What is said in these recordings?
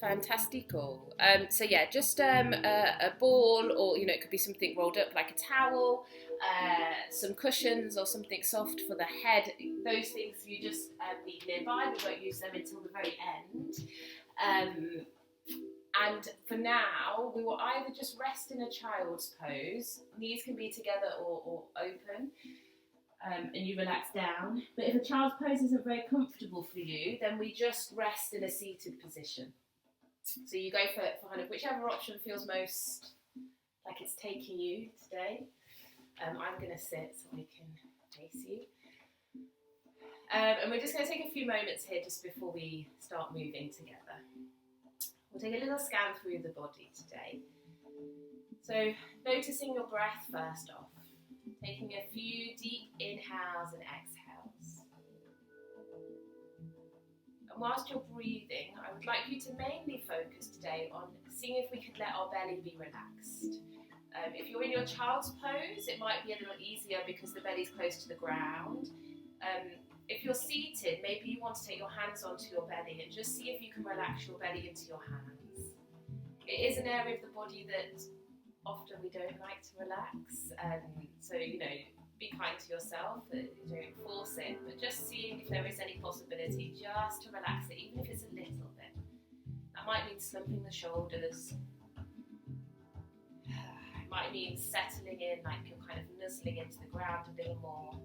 Fantastical. So yeah, just a ball, or it could be something rolled up like a towel, some cushions or something soft for the head. Those things you just need nearby. We won't use them until the very end. And for now, we will either just rest in a child's pose. Knees can be together or open. And you relax down. But if a child's pose isn't very comfortable for you, then we just rest in a seated position. So you go for kind of whichever option feels most like it's taking you today. I'm going to sit so I can face you. And we're just going to take a few moments here just before we start moving together. We'll take a little scan through the body today. So noticing your breath first off. Taking a few deep inhales and exhales. And whilst you're breathing, I would like you to mainly focus today on seeing if we could let our belly be relaxed. If you're in your child's pose, it might be a little easier because the belly's close to the ground. If you're seated, maybe you want to take your hands onto your belly and just see if you can relax your belly into your hands. It is an area of the body that often we don't like to relax, so be kind to yourself, don't force it, but just seeing if there is any possibility just to relax it, even if it's a little bit. That might mean slumping the shoulders, it might mean settling in, like you're kind of nuzzling into the ground a little more.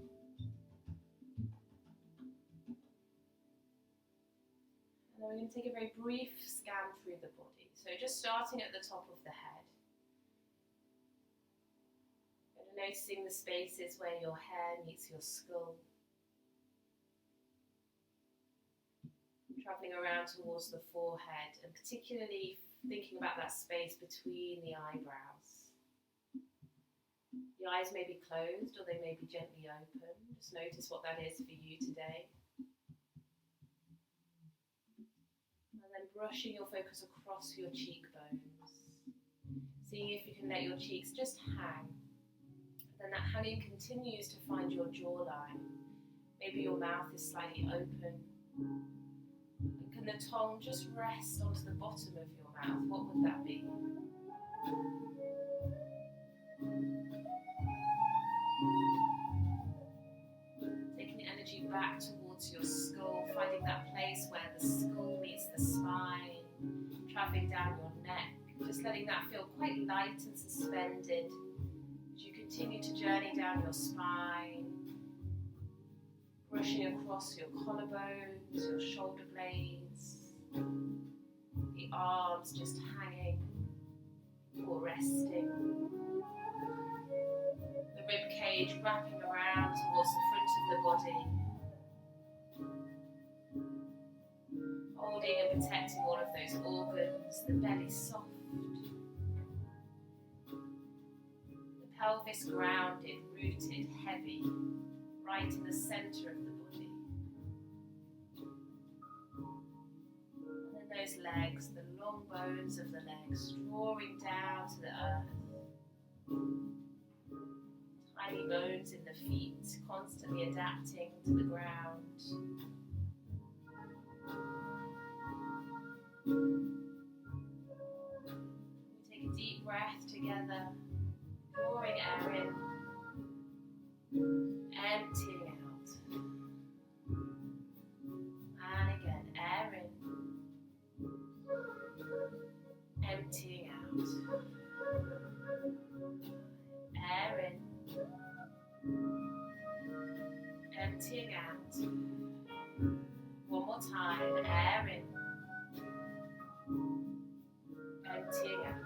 And then we're going to take a very brief scan through the body, so just starting at the top of the head. Noticing the spaces where your hair meets your skull. Travelling around towards the forehead and particularly thinking about that space between the eyebrows. The eyes may be closed or they may be gently open. Just notice what that is for you today. And then brushing your focus across your cheekbones. Seeing if you can let your cheeks just hang. Then that hanging continues to find your jawline. Maybe your mouth is slightly open. And can the tongue just rest onto the bottom of your mouth? What would that be? Taking the energy back towards your skull, finding that place where the skull meets the spine, travelling down your neck, just letting that feel quite light and suspended. Continue to journey down your spine, brushing across your collarbones, your shoulder blades, the arms just hanging or resting, the rib cage wrapping around towards the front of the body, holding and protecting all of those organs, the belly soft. Pelvis grounded, rooted, heavy, right in the centre of the body. And then those legs, the long bones of the legs, drawing down to the earth. Tiny bones in the feet, constantly adapting to the ground. We take a deep breath together. Drawing air in, emptying out, and again, air in, emptying out, air in, emptying out, one more time, air in, emptying out.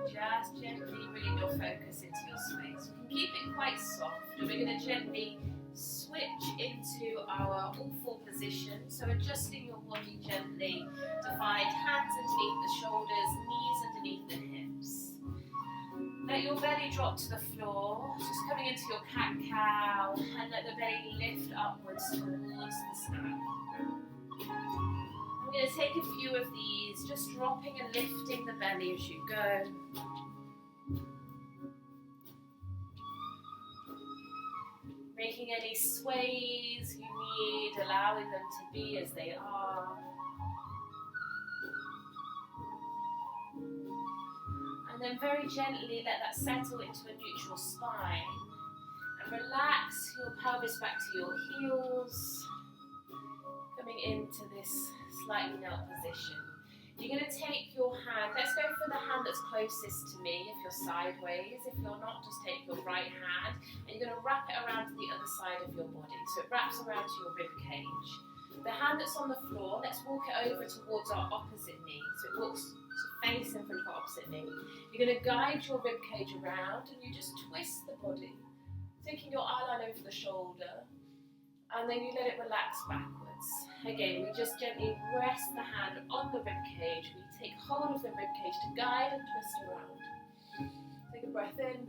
Just gently bringing your focus into your space. You can keep it quite soft, and we're going to gently switch into our all-four position. So adjusting your body gently to find hands underneath the shoulders, knees underneath the hips. Let your belly drop to the floor, just coming into your cat-cow, and let the belly lift upwards towards the sky. I'm going to take a few of these, just dropping and lifting the belly as you go. Making any sways you need, allowing them to be as they are. then very gently let that settle into a neutral spine. And relax your pelvis back to your heels, coming into this slightly knelt position. You're going to take your hand, let's go for the hand that's closest to me if you're sideways. If you're not, just take your right hand and you're going to wrap it around to the other side of your body. So it wraps around to your rib cage. The hand that's on the floor, let's walk it over towards our opposite knee. So it walks to face in front of our opposite knee. You're going to guide your rib cage around and you just twist the body, taking your eye line over the shoulder, and then you let it relax backwards. Again, we just gently rest the hand on the rib cage. We take hold of the rib cage to guide and twist around. Take a breath in,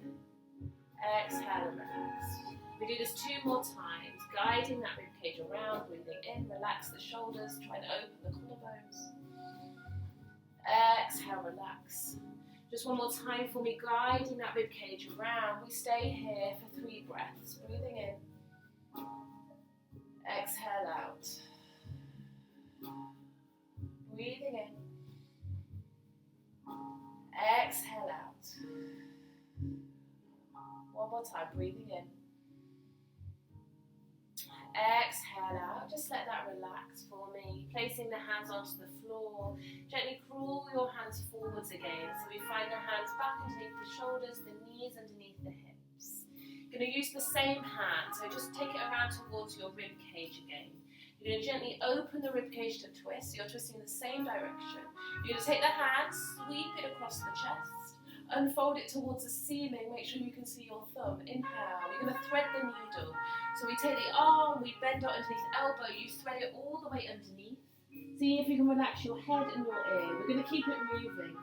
exhale and relax. We do this 2 more times, guiding that rib cage around, breathing in, relax the shoulders, try to open the collarbones. Exhale, relax. Just 1 more time for me, guiding that rib cage around. We stay here for 3 breaths, breathing in. Exhale out. Breathing in. Exhale out. 1 more time, breathing in. Exhale out. Just let that relax for me. Placing the hands onto the floor. Gently crawl your hands forwards again. So we find the hands back underneath the shoulders, the knees underneath the hips. You're going to use the same hand, so just take it around towards your rib cage again. You're going to gently open the rib cage to twist, so you're twisting in the same direction. You're going to take the hand, sweep it across the chest, unfold it towards the ceiling, make sure you can see your thumb. Inhale, you're going to thread the needle. So we take the arm, we bend it underneath the elbow, you thread it all the way underneath. See if you can relax your head and your ear. We're going to keep it moving.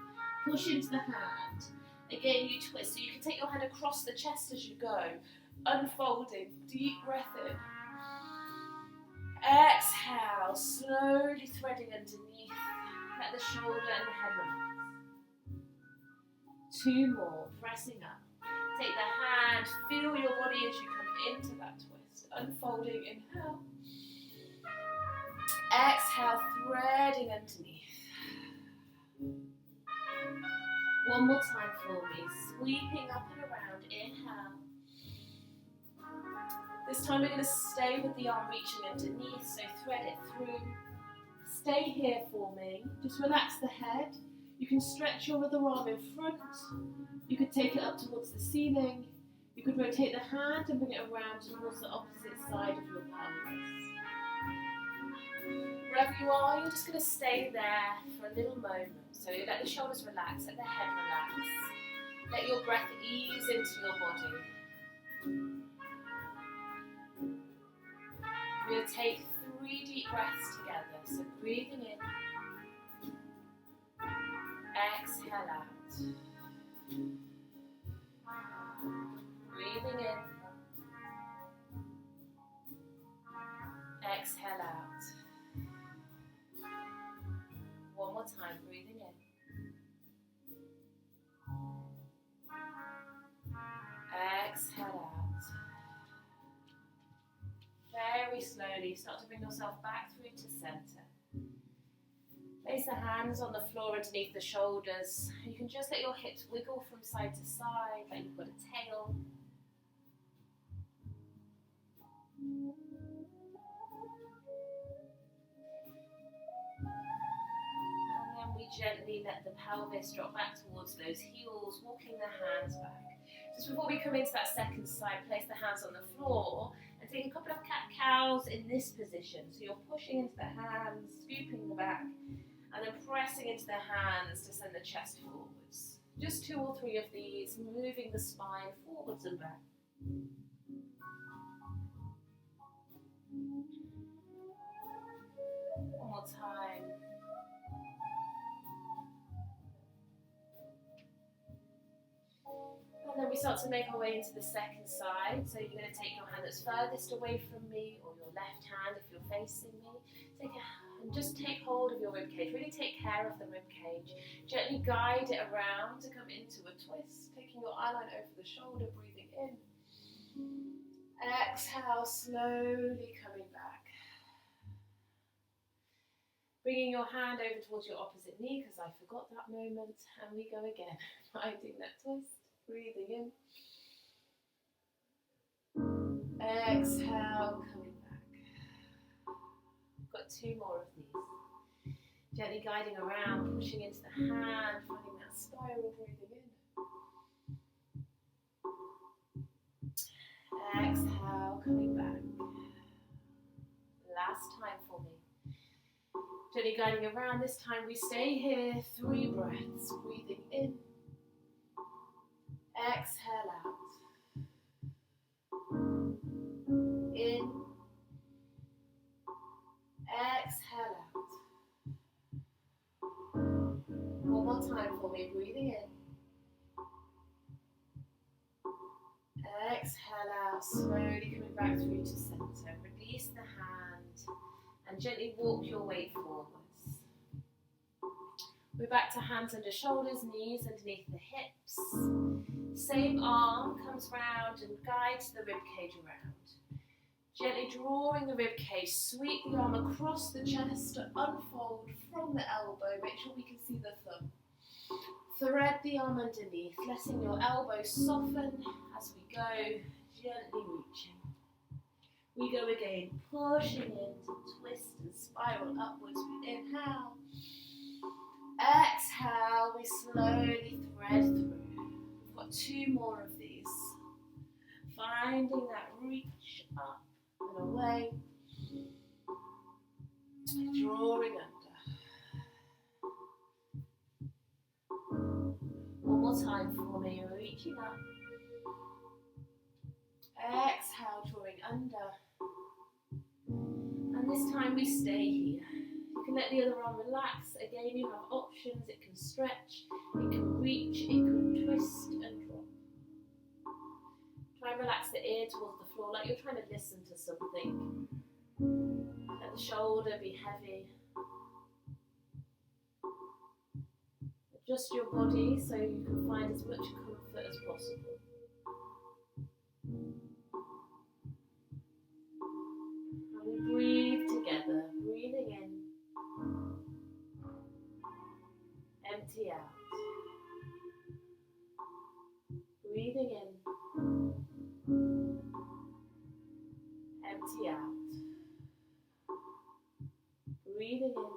Push into the hand. Again, you twist, so you can take your hand across the chest as you go, unfolding, deep breath in. Exhale, slowly threading underneath, let the shoulder and the head relax. 2 more, pressing up. Take the hand, feel your body as you come into that twist, unfolding, inhale. Exhale, threading underneath. 1 more time for me, sweeping up and around, inhale. This time we're going to stay with the arm reaching underneath, so thread it through. Stay here for me, just relax the head. You can stretch your other arm in front, you could take it up towards the ceiling, you could rotate the hand and bring it around towards the opposite side of your pelvis. Wherever you are, you're just going to stay there for a little moment. So you let the shoulders relax, let the head relax. Let your breath ease into your body. We'll take 3 deep breaths together. So breathing in, exhale out. Breathing in, exhale out. 1 more time, breathing in. Exhale out. Very slowly, start to bring yourself back through to center. Place the hands on the floor underneath the shoulders. You can just let your hips wiggle from side to side, like you've got a tail. And then we gently let the pelvis drop back towards those heels, walking the hands back. Just before we come into that second side, place the hands on the floor and take a couple of cat-cows in this position. So you're pushing into the hands, scooping the back, and then pressing into the hands to send the chest forwards. Just 2 or 3 of these, moving the spine forwards and back. One more time. And then we start to make our way into the second side. So you're going to take your hand that's furthest away from me, or your left hand if you're facing me. Take a hand and just take hold of your rib cage. Really take care of the rib cage. Gently guide it around to come into a twist. Taking your eye line over the shoulder, breathing in. Exhale, slowly coming back. Bringing your hand over towards your opposite knee, because I forgot that moment, and we go again. Finding that twist, breathing in. Exhale, coming back. Got 2 more of these. Gently guiding around, pushing into the hand, finding that spiral, breathing in. Exhale, coming back. Last time for me. Gently guiding around, this time we stay here, 3 breaths, breathing in. Exhale out. In. Exhale out. One more time for me, breathing in. Exhale out, slowly coming back through to center. Release the hand and gently walk your way forwards. We're back to hands under shoulders, knees underneath the hips. Same arm comes round and guides the rib cage around. Gently drawing the rib cage, sweep the arm across the chest to unfold from the elbow. Make sure we can see the thumb. Thread the arm underneath, letting your elbow soften as we go, gently reaching. We go again, pushing in to twist and spiral upwards. We inhale. Exhale, we slowly thread through. We've got 2 more of these. Finding that reach up and away. Drawing under. One more time for me, reaching up. Exhale, drawing under. And this time we stay here. You can let the other arm relax. Again, you have options. It can stretch, it can reach, it can twist and drop. Try and relax the ear towards the floor like you're trying to listen to something. Let the shoulder be heavy. Adjust your body so you can find as much comfort as possible. And we breathe together, breathing in, empty out. Breathing in, empty out. Breathing in,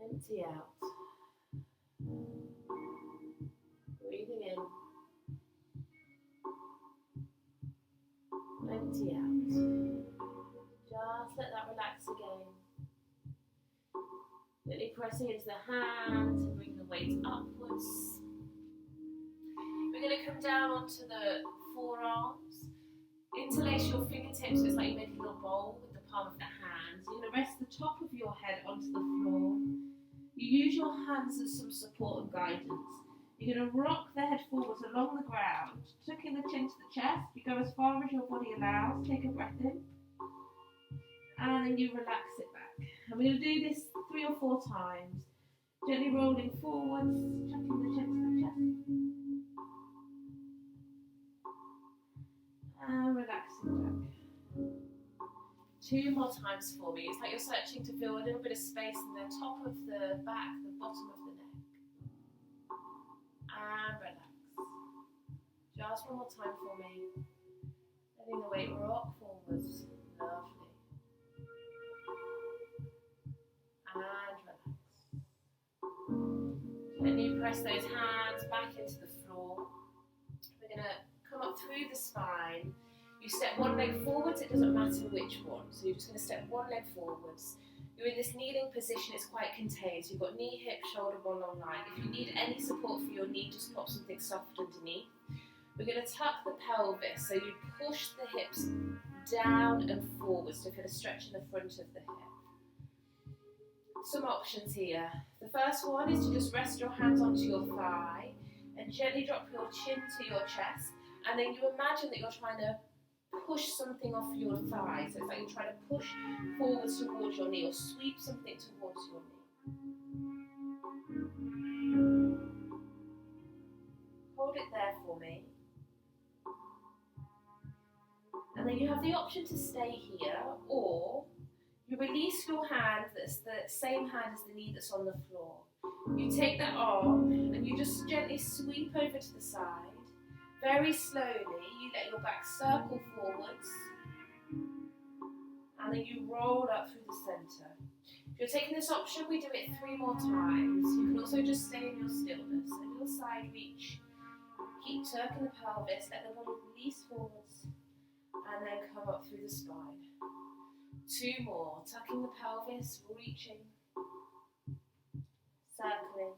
empty out. Breathing in, empty out. Just let that relax again. Gently pressing into the hands and bring the weight upwards. We're going to come down onto the forearms. Interlace your fingertips so it's like you make a little bowl with the palm of the hands. You're going to rest the top of your head onto the floor. You use your hands as some support and guidance. You're going to rock the head forwards along the ground, tucking the chin to the chest. You go as far as your body allows. Take a breath in. And then you relax it back. And we're going to do this 3 or 4 times. Gently rolling forwards, tucking the chin to the chest. And relaxing back. 2 more times for me. It's like you're searching to feel a little bit of space in the top of the back, the bottom of the neck. And relax. Just 1 more time for me. Letting the weight rock forwards. Lovely. And relax. Gently press those hands back into the floor. We're going to come up through the spine. You step 1 leg forwards, it doesn't matter which one. So you're just going to step 1 leg forwards. You're in this kneeling position, it's quite contained. So you've got knee, hip, shoulder, one long line. If you need any support for your knee, just pop something soft underneath. We're going to tuck the pelvis, so you push the hips down and forwards to feel a stretch in the front of the hip. Some options here. The first one is to just rest your hands onto your thigh and gently drop your chin to your chest, and then you imagine that you're trying to push something off your thigh. So it's like you're trying to push forwards towards your knee or sweep something towards your knee. Hold it there for me. And And then you have the option to stay here, or you release your hand that's the same hand as the knee that's on the floor. You take that arm and you just gently sweep over to the side. Very slowly, you let your back circle forwards, and then you roll up through the centre. If you're taking this option, we do it 3 more times. You can also just stay in your stillness. A little side reach. Keep turning the pelvis, let the body release forwards, and then come up through the spine. 2 more, tucking the pelvis, reaching, circling,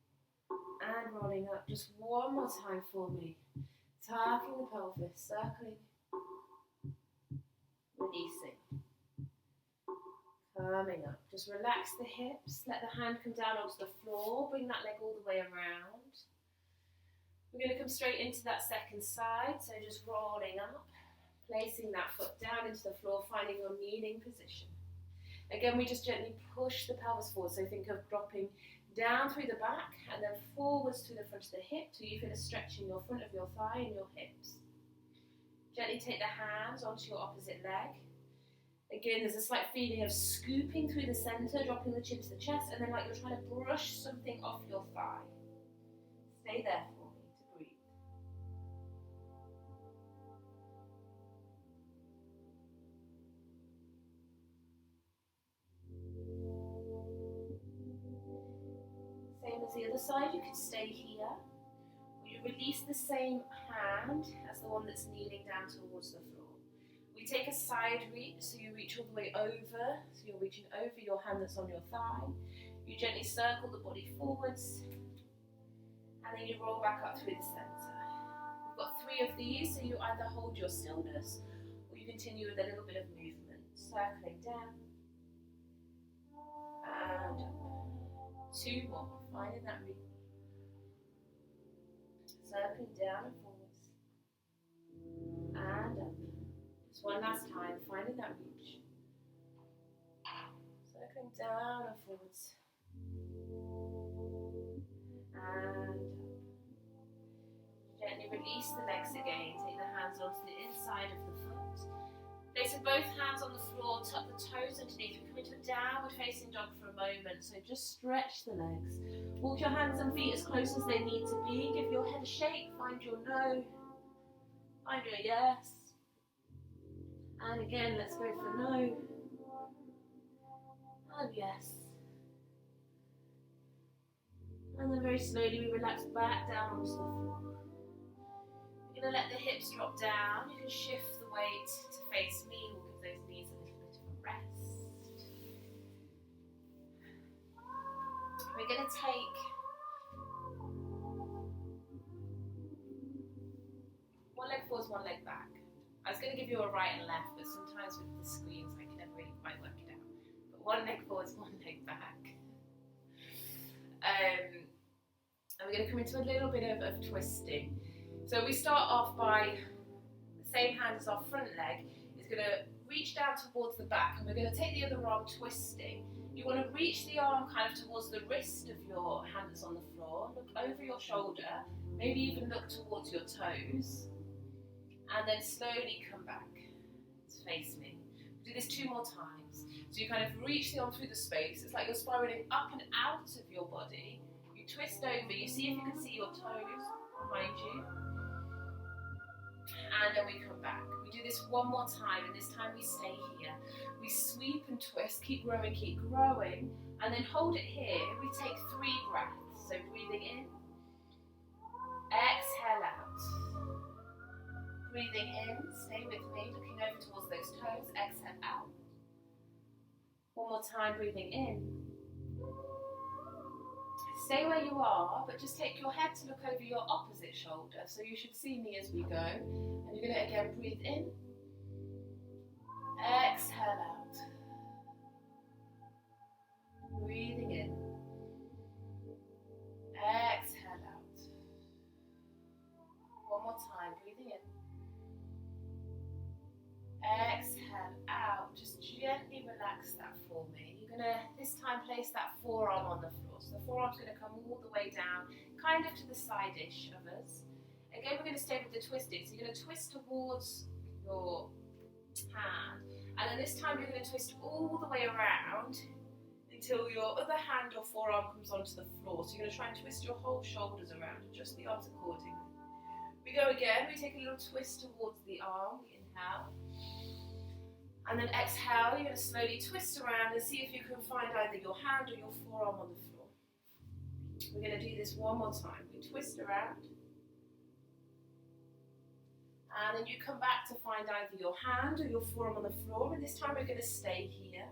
and rolling up. Just 1 more time for me. Tucking the pelvis, circling, releasing, coming up. Just relax the hips, let the hand come down onto the floor, bring that leg all the way around. We're going to come straight into that second side, so just rolling up, placing that foot down into the floor, finding your kneeling position. Again, we just gently push the pelvis forward, so think of dropping down through the back and then forwards to the front of the hip till you feel a stretch in your front of your thigh and your hips. Gently take the hands onto your opposite leg. Again, there's a slight feeling of scooping through the centre, dropping the chin to the chest, and then like you're trying to brush something off your thigh. Stay there for me to breathe. Same as the other side, you can stay here. Or you release the same hand as the one that's kneeling down towards the floor. We take a side reach, so you reach all the way over, so you're reaching over your hand that's on your thigh. You gently circle the body forwards, and then you roll back up through the centre. We've got 3 of these, so you either hold your stillness, or you continue with a little bit of movement. Circling down, and up. 2 more, finding that reach. Circling down and forwards, and up. Just one last time, finding that reach. Circling down and forwards, and up. Gently release the legs again, take the hands onto the inside of the foot. Placing both hands on the floor, tuck the toes underneath. We come into a downward facing dog for a moment, so just stretch the legs. Walk your hands and feet as close as they need to be. Give your head a shake, find your no, find your yes. And again, let's go for no, and yes. And then very slowly we relax back down onto the floor. We're going to let the hips drop down. You can shift the weight to face me. We'll give those knees a little bit of a rest. We're going to take one leg forwards, one leg back. I was going to give you a right and left, but sometimes with the screens I can never really quite work it out. But one leg forwards, one leg back. And we're going to come into a little bit of twisting. So we start off by the same hand as our front leg is going to reach down towards the back, and we're going to take the other arm twisting. You want to reach the arm kind of towards the wrist of your hand that's on the floor, look over your shoulder, maybe even look towards your toes. And then slowly come back to face me. Do this 2 more times. So you kind of reach the arm through the space. It's like you're spiraling up and out of your body. You twist over. You see if you can see your toes behind you. And then we come back. We do this 1 more time, and this time we stay here. We sweep and twist. Keep growing. And then hold it here. We take 3 breaths. So breathing in. Exhale out. Breathing in, stay with me, looking over towards those toes, exhale out. 1 more time, breathing in. Stay where you are, but just take your head to look over your opposite shoulder, so you should see me as we go. And you're going to again breathe in, exhale out. Breathing in, exhale out. 1 more time, breathing in. Exhale out. Just gently relax that for me. You're going to, this time, place that forearm on the floor. So the forearm's going to come all the way down, kind of to the side-ish of us. Again, we're going to stay with the twisting. So you're going to twist towards your hand. And then this time you're going to twist all the way around until your other hand or forearm comes onto the floor. So you're going to try and twist your whole shoulders around, adjust the arms accordingly. We go again, we take a little twist towards the arm, we inhale. And then exhale, you're going to slowly twist around and see if you can find either your hand or your forearm on the floor. We're going to do this one more time. We twist around. And then you come back to find either your hand or your forearm on the floor. And this time we're going to stay here.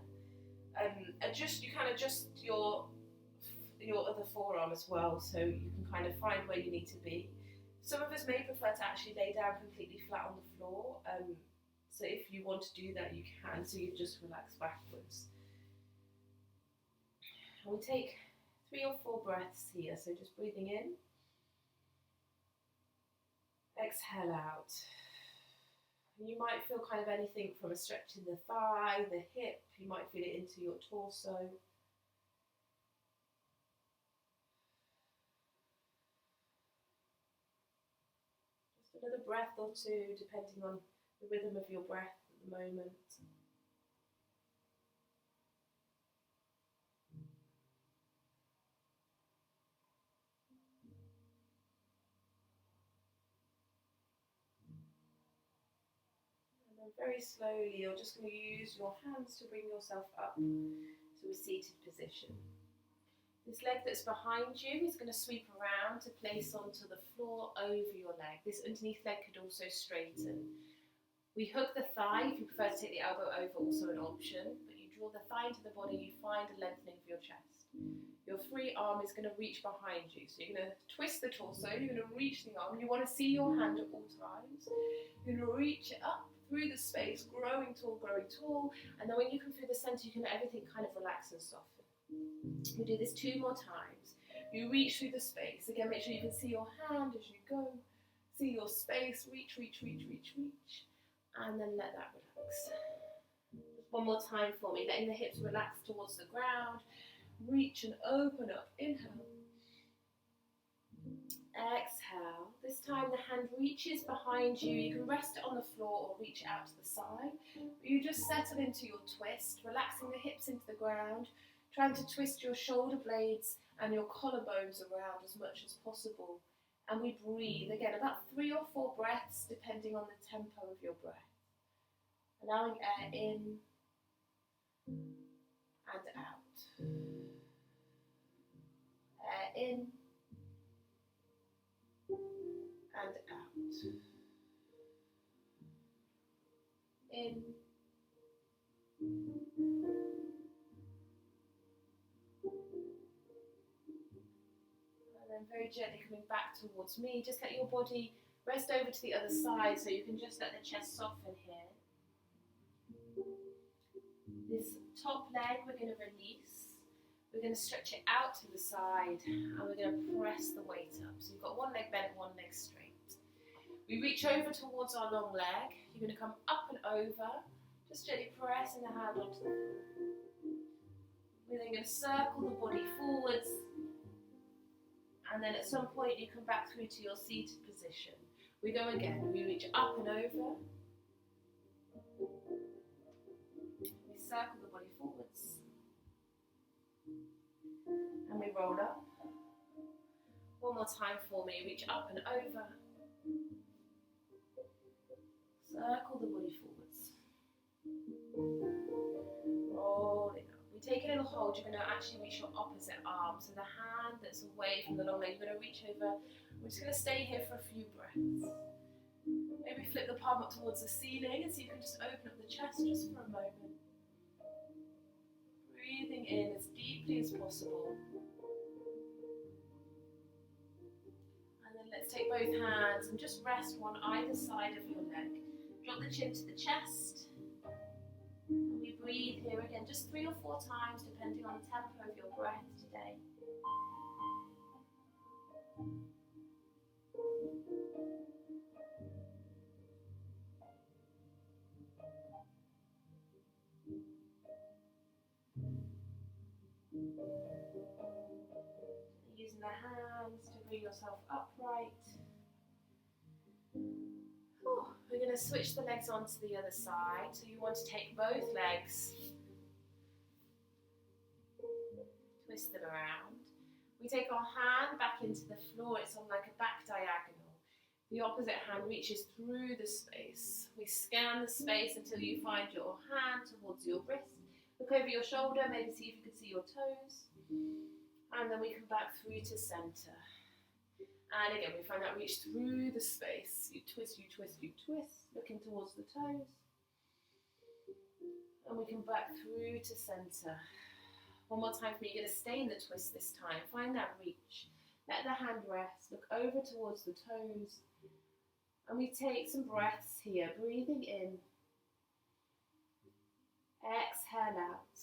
You can adjust your other forearm as well, so you can kind of find where you need to be. Some of us may prefer to actually lay down completely flat on the floor. So if you want to do that, you can. So you just relax backwards. And we take 3 or 4 breaths here. So just breathing in. Exhale out. You might feel kind of anything from a stretch in the thigh, the hip. You might feel it into your torso. Just another breath or two, depending on the rhythm of your breath at the moment. Very slowly, you're just going to use your hands to bring yourself up to a seated position. This leg that's behind you is going to sweep around to place onto the floor over your leg. This underneath leg could also straighten. We hook the thigh. If you prefer to take the elbow over, also an option, but you draw the thigh into the body, you find a lengthening of your chest. Your free arm is going to reach behind you. So you're going to twist the torso, you're going to reach the arm. You want to see your hand at all times. You're going to reach it up through the space, growing tall, and then when you come through the center, you can let everything kind of relax and soften. We do this 2 more times. You reach through the space. Again, make sure you can see your hand as you go. See your space, reach, and then let that relax. One more time for me, letting the hips relax towards the ground. Reach and open up, inhale. Exhale. This time the hand reaches behind you. You can rest it on the floor or reach out to the side. You just settle into your twist, relaxing the hips into the ground, trying to twist your shoulder blades and your collarbones around as much as possible. And we breathe, again, about 3 or 4 breaths depending on the tempo of your breath. Allowing air in and out. Air in and out. In and then very gently coming back towards me. Just let your body rest over to the other side, so you can just let the chest soften here. This top leg we're going to release. We're going to stretch it out to the side, and we're going to press the weight up. So you've got one leg bent, one leg straight. We reach over towards our long leg. You're going to come up and over, just gently pressing the hand onto the floor. We're then going to circle the body forwards, and then at some point you come back through to your seated position. We go again. We reach up and over. We circle the body forwards. And we roll up. One more time for me. Reach up and over. Circle the body forwards. Rolling up. We take a little hold. You're going to actually reach your opposite arm. So the hand that's away from the long leg, you're going to reach over. We're just going to stay here for a few breaths. Maybe flip the palm up towards the ceiling and see if you can just open up the chest just for a moment. Breathing in as deeply as possible. And then let's take both hands and just rest one either side of your leg. Drop the chin to the chest. And we breathe here again, just 3 or 4 times depending on the tempo of your breath today. Using the hands to bring yourself upright. We're going going to switch the legs onto the other side. So you want to take both legs, twist them around. We take our hand back into the floor. It's on like a back diagonal. The opposite hand reaches through the space. We scan the space until you find your hand towards your wrist. Look over your shoulder, maybe see if you can see your toes. And then we come back through to center. And again, we find that reach through the space. You twist, you twist, you twist, looking towards the toes. And we come back through to center. One more time for me. You're going to stay in the twist this time. Find that reach. Let the hand rest. Look over towards the toes. And we take some breaths here. Breathing in. Exhale out.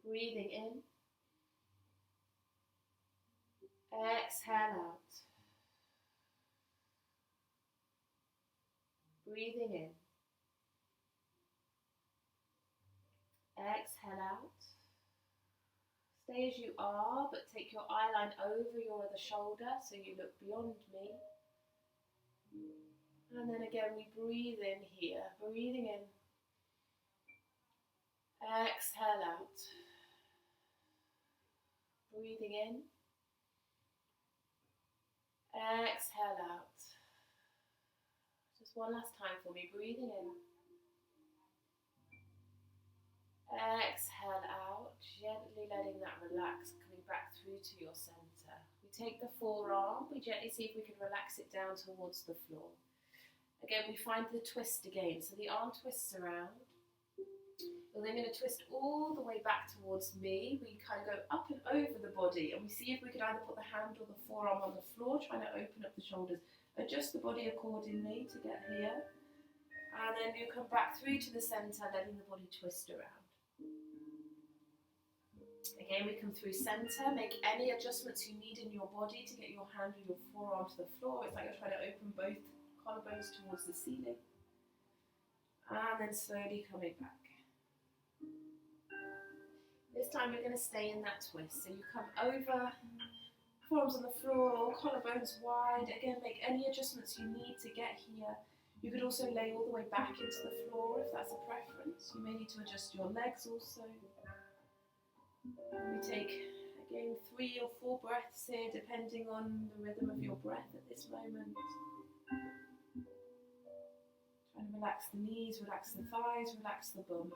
Breathing in. Exhale out. Breathing in. Exhale out. Stay as you are, but take your eye line over your other shoulder so you look beyond me. And then again, we breathe in here. Breathing in. Exhale out. Breathing in. Exhale out. Just one last time for me. Breathing in. Exhale out, gently letting that relax, coming back through to your center. We take the forearm, we gently see if we can relax it down towards the floor. Again, we find the twist again, so the arm twists around. We're then going to twist all the way back towards me. We kind of go up and over the body, and we see if we can either put the hand or the forearm on the floor, trying to open up the shoulders, adjust the body accordingly to get here. And then you come back through to the center, letting the body twist around. Again, we come through center, make any adjustments you need in your body to get your hand or your forearm to the floor. It's like you're trying to open both collarbones towards the ceiling. And then slowly coming back. This time we're going to stay in that twist. So you come over, forearms on the floor, collarbones wide. Again, make any adjustments you need to get here. You could also lay all the way back into the floor if that's a preference. You may need to adjust your legs also. We take, again, 3 or 4 breaths here, depending on the rhythm of your breath at this moment. Trying to relax the knees, relax the thighs, relax the bum.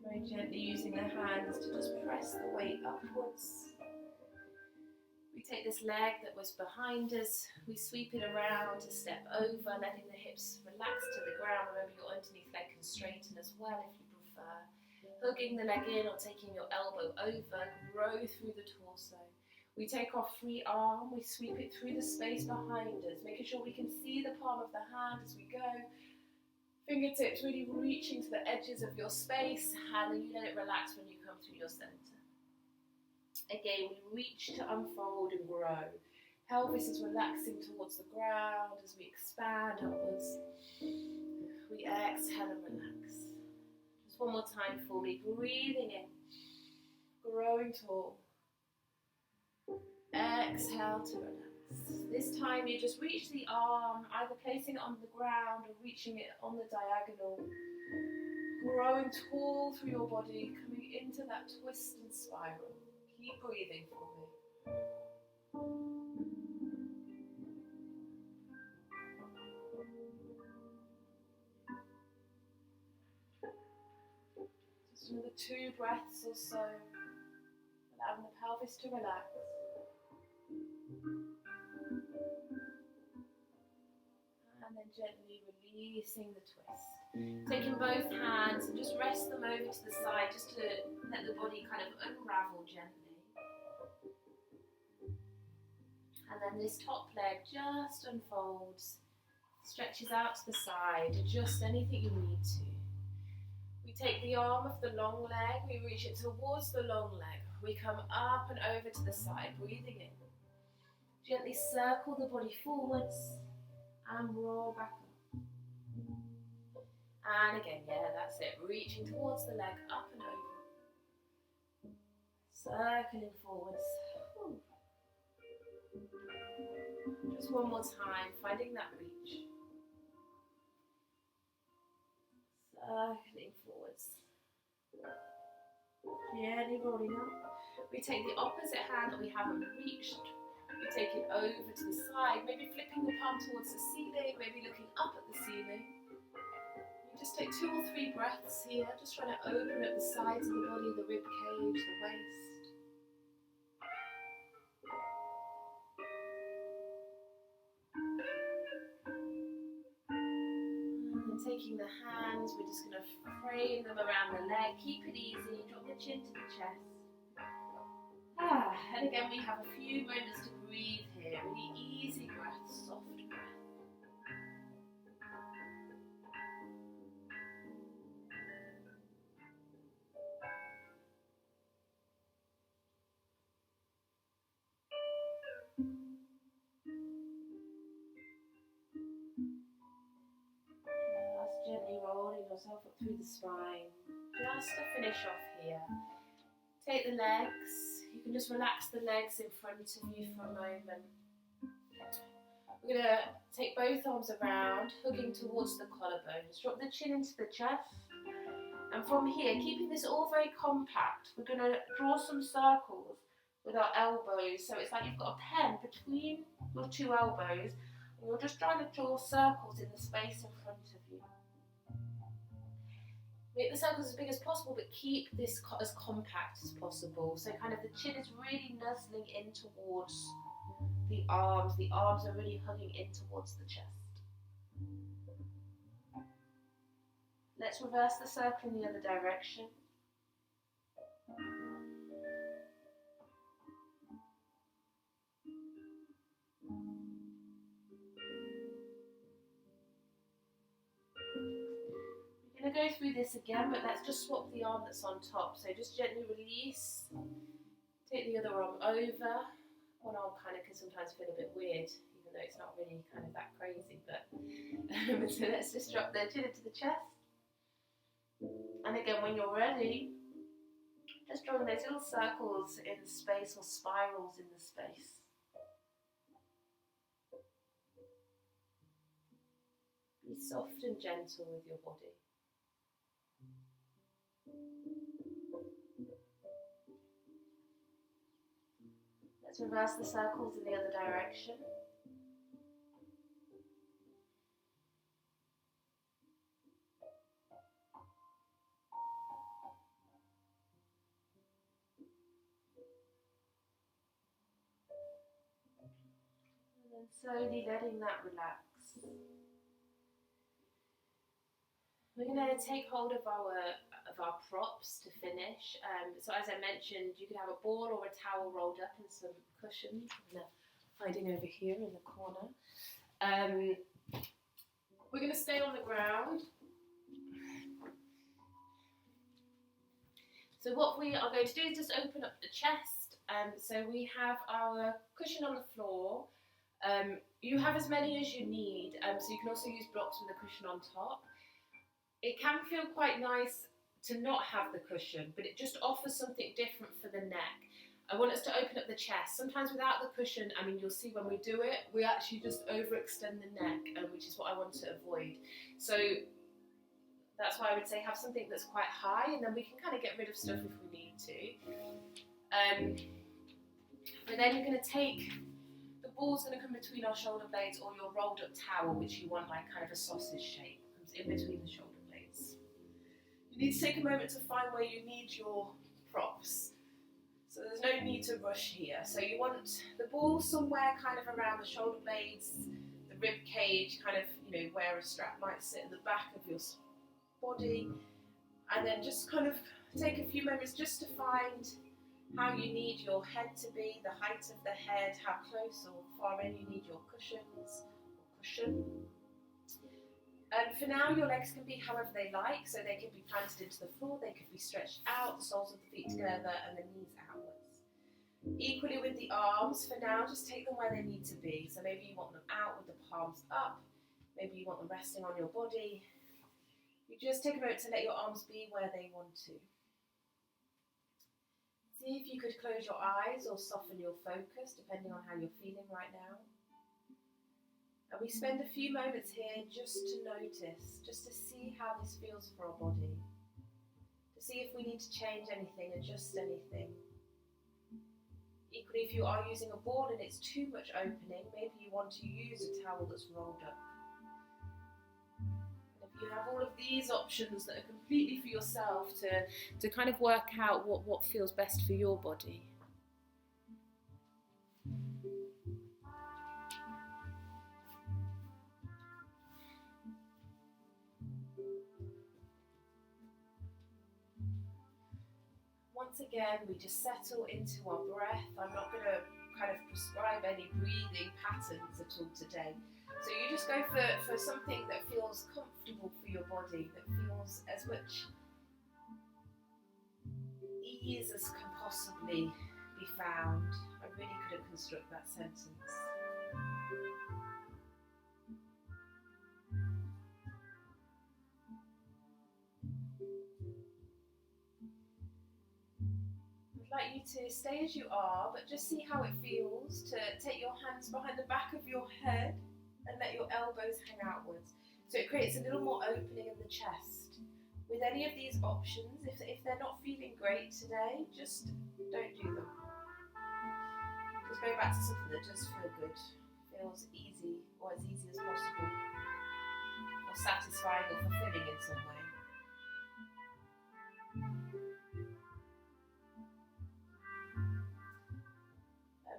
Very gently using the hands to just press the weight upwards. We take this leg that was behind us, we sweep it around to step over, letting the hips relax to the ground. Remember your underneath leg can straighten as well if you prefer. Hooking the leg in or taking your elbow over, grow through the torso. We take our free arm, we sweep it through the space behind us, making sure we can see the palm of the hand as we go. Fingertips really reaching to the edges of your space, and then you let it relax when you come through your center. Again, we reach to unfold and grow. Pelvis is relaxing towards the ground as we expand upwards. We exhale and relax. Just one more time for me. Breathing in, growing tall. Exhale to relax. This time you just reach the arm, either placing it on the ground or reaching it on the diagonal. Growing tall through your body, coming into that twist and spiral. Keep breathing for me. Just another 2 breaths or so, allowing the pelvis to relax. And then gently releasing the twist. Taking both hands and just rest them over to the side, just to let the body kind of unravel gently. And then this top leg just unfolds, stretches out to the side, adjust anything you need to. We Take the arm of the long leg, we reach it towards the long leg. We come up and over to the side, breathing in. Gently circle the body forwards and roll back up. And again, yeah, that's it. Reaching towards the leg, up and over. Circling forwards. Just one more time, finding that reach. Circling forwards. Gently rolling up. We take the opposite hand that we haven't reached. We take it over to the side, maybe flipping the palm towards the ceiling, maybe looking up at the ceiling. You just take 2 or 3 breaths here, just trying to open up the sides of the body, the rib cage, the waist. And then taking the hands, we're just going to frame them around the leg. Keep it easy, drop the chin to the chest. And again, we have a few moments to breathe here. Really easy breath, soft breath. Just gently rolling yourself up through the spine. Just to finish off here. Take the legs. You can just relax the legs in front of you for a moment. We're going to take both arms around, hugging towards the collarbones. Drop the chin into the chest. And from here, keeping this all very compact, we're going to draw some circles with our elbows. So it's like you've got a pen between your 2 elbows. And you're just trying to draw circles in the space in front of you. Make the circles as big as possible, but keep this as compact as possible. So kind of the chin is really nuzzling in towards the arms. The arms are really hugging in towards the chest. Let's reverse the circle in the other direction. We're going to go through this again, but let's just swap the arm that's on top. So just gently release, take the other arm over. One arm kind of can sometimes feel a bit weird, even though it's not really kind of that crazy, but so let's just drop the chin into the chest. And again, when you're ready, just drawing those little circles in the space or spirals in the space. Be soft and gentle with your body. Let's reverse the circles in the other direction. And then slowly letting that relax. We're going to take hold of our props to finish. So as I mentioned, you could have a ball or a towel rolled up in some cushion. I'm hiding over here in the corner. We're going to stay on the ground. So what we are going to do is just open up the chest. So we have our cushion on the floor. You have as many as you need, so you can also use blocks with a cushion on top. It can feel quite nice to not have the cushion, but it just offers something different for the neck. I want us to open up the chest. Sometimes without the cushion, I mean, you'll see when we do it, we actually just overextend the neck, which is what I want to avoid. So that's why I would say have something that's quite high, and then we can kind of get rid of stuff if we need to. But then you're going to take, the ball's going to come between our shoulder blades, or your rolled up towel, which you want like kind of a sausage shape, comes in between the shoulder blades. You need to take a moment to find where you need your props. So there's no need to rush here. So you want the ball somewhere kind of around the shoulder blades, the rib cage, kind of, you know, where a strap might sit at the back of your body. And then just kind of take a few moments just to find how you need your head to be, the height of the head, how close or far in you need your cushions or cushion. For now, your legs can be however they like, so they can be planted into the floor, they could be stretched out, the soles of the feet together, and the knees outwards. Equally with the arms, for now, just take them where they need to be. So maybe you want them out with the palms up, maybe you want them resting on your body. You just take a moment to let your arms be where they want to. See if you could close your eyes or soften your focus, depending on how you're feeling right now. And we spend a few moments here just to notice, just to see how this feels for our body, to see if we need to change anything, adjust anything. Equally, if you are using a ball and it's too much opening, maybe you want to use a towel that's rolled up. And if you have all of these options that are completely for yourself to kind of work out what feels best for your body. Once again, we just settle into our breath. I'm not going to kind of prescribe any breathing patterns at all today. So you just go for something that feels comfortable for your body, that feels as much ease as can possibly be found. I really couldn't construct that sentence. I'd like you to stay as you are, but just see how it feels to take your hands behind the back of your head and let your elbows hang outwards. So it creates a little more opening in the chest. With any of these options, if they're not feeling great today, just don't do them. Just go back to something that does feel good, feels easy, or as easy as possible, or satisfying or fulfilling in some way.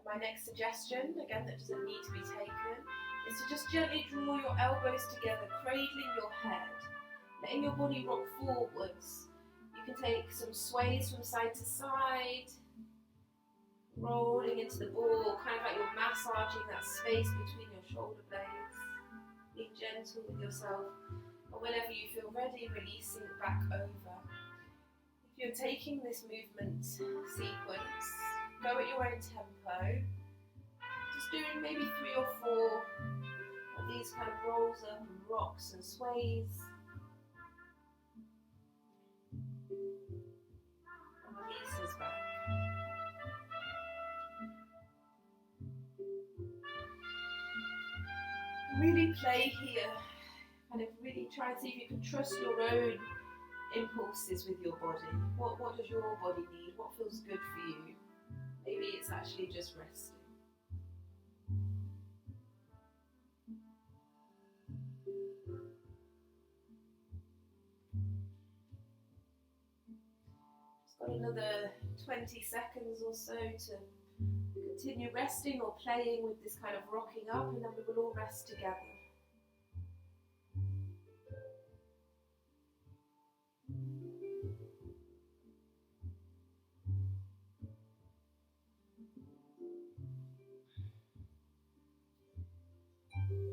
My next suggestion, again that doesn't need to be taken, is to just gently draw your elbows together, cradling your head, letting your body rock forwards. You can take some sways from side to side, rolling into the ball, kind of like you're massaging that space between your shoulder blades, being gentle with yourself, and whenever you feel ready, releasing back over. If you're taking this movement sequence, go at your own tempo, just doing maybe 3 or 4 of these kind of rolls up and rocks and sways. And releases back. Really play here, kind of really try and see if you can trust your own impulses with your body. What does your body need? What feels good for you? Maybe it's actually just resting. Just got another 20 seconds or so to continue resting or playing with this kind of rocking up, and then we will all rest together.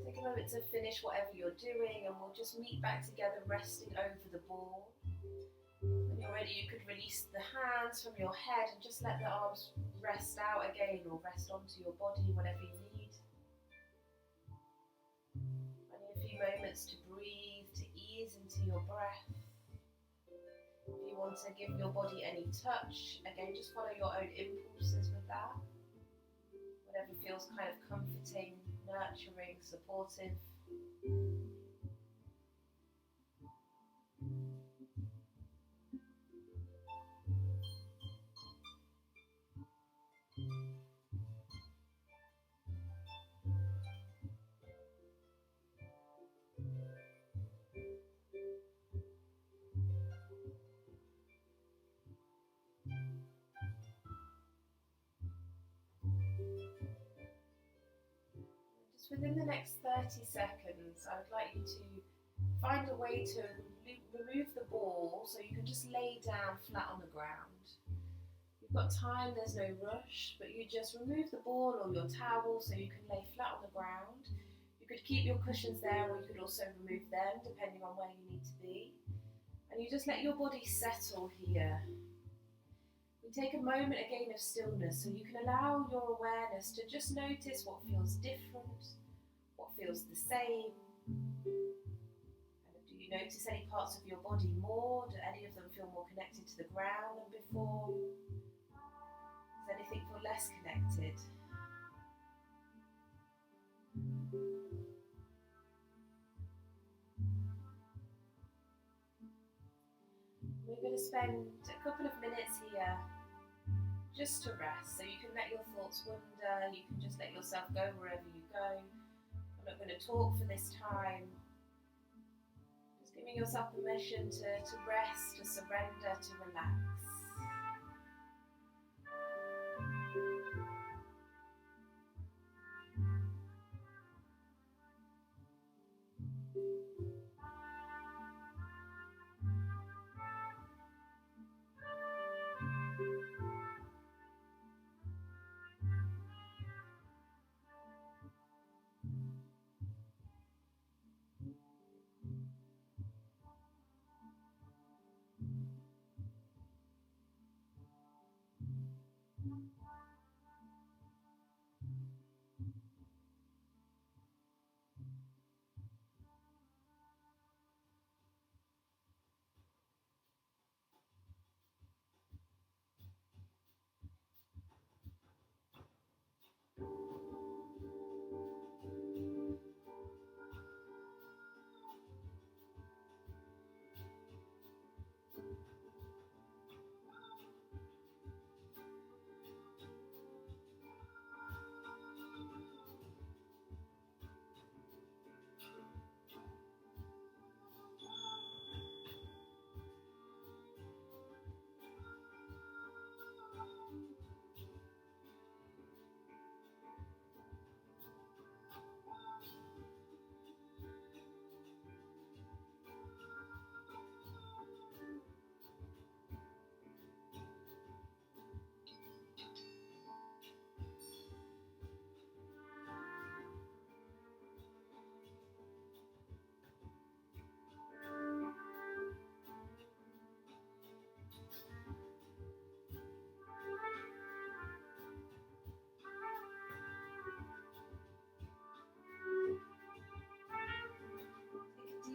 Take a moment to finish whatever you're doing, and we'll just meet back together resting over the ball. When you're ready, you could release the hands from your head and just let the arms rest out again, or rest onto your body, whatever you need. Only a few moments to breathe, to ease into your breath. If you want to give your body any touch, again, just follow your own impulses with that. Whatever feels kind of comforting, nurturing, supportive. Within the next 30 seconds, I would like you to find a way to remove the ball so you can just lay down flat on the ground. You've got time, there's no rush, but you just remove the ball or your towel so you can lay flat on the ground. You You could keep your cushions there, or you could also remove them depending on where you need to be. And you just let your body settle here. We take a moment again of stillness, so you can allow your awareness to just notice what feels different, what feels the same. And do you notice any parts of your body more? Do any of them feel more connected to the ground than before? Does anything feel less connected? We're going to spend a couple of minutes here just to rest, so you can let your thoughts wander, you can just let yourself go wherever you go. I'm not going to talk for this time. Just giving yourself permission to rest, to surrender, to relax.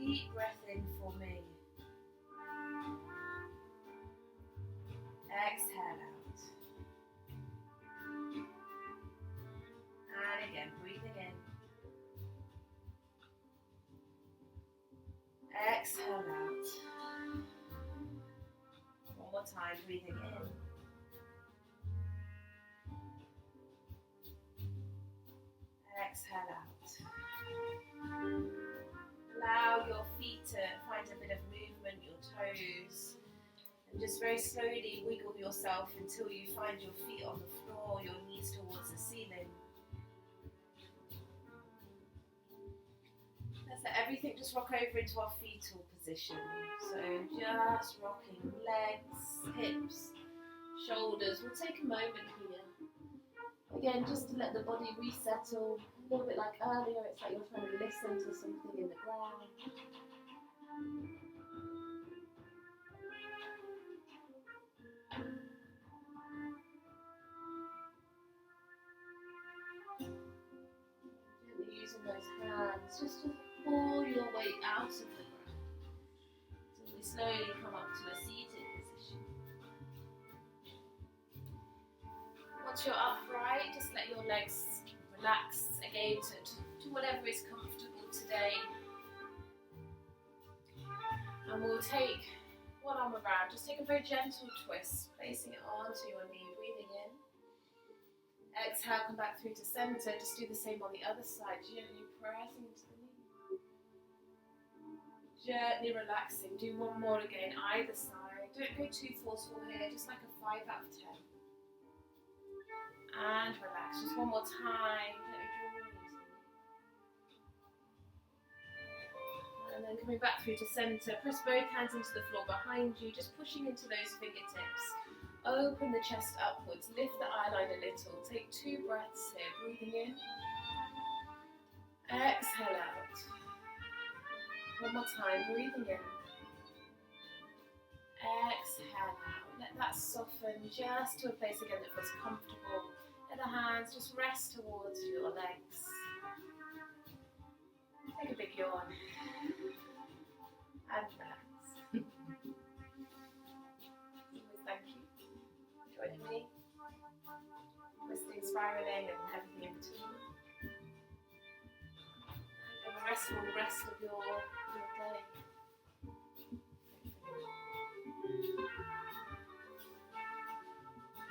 Deep breath in for me. Exhale out. And again, breathing in. Exhale out. One more time, breathing in. Exhale out. Allow your feet to find a bit of movement, your toes, and just very slowly wiggle yourself until you find your feet on the floor, your knees towards the ceiling. Let's let everything just rock over into our fetal position. So just rocking legs, hips, shoulders. We'll take a moment here. Again, just to let the body resettle. A little bit like earlier, it's like you're trying to listen to something in the ground. Gently using those hands just to pull your weight out of the ground. So we slowly come up to a seated position. Once you're upright, just let your legs relax again to whatever is comfortable today. And we'll take one arm around, just take a very gentle twist, placing it onto your knee, breathing in. Exhale, come back through to center, just do the same on the other side, gently pressing into the knee. Gently relaxing, do one more again, either side. Don't go too forceful here, just like a 5 out of 10. And relax, just one more time. And then coming back through to center, press both hands into the floor behind you, just pushing into those fingertips. Open the chest upwards, lift the eyeline a little. Take 2 breaths here, breathing in. Exhale out. One more time, breathing in. Exhale out. Let that soften just to a place again that feels comfortable. Let the hands just rest towards your legs. Take a big yawn. And relax. Thank you. Joining me. Twisting, spiraling, and everything in between. And the rest of your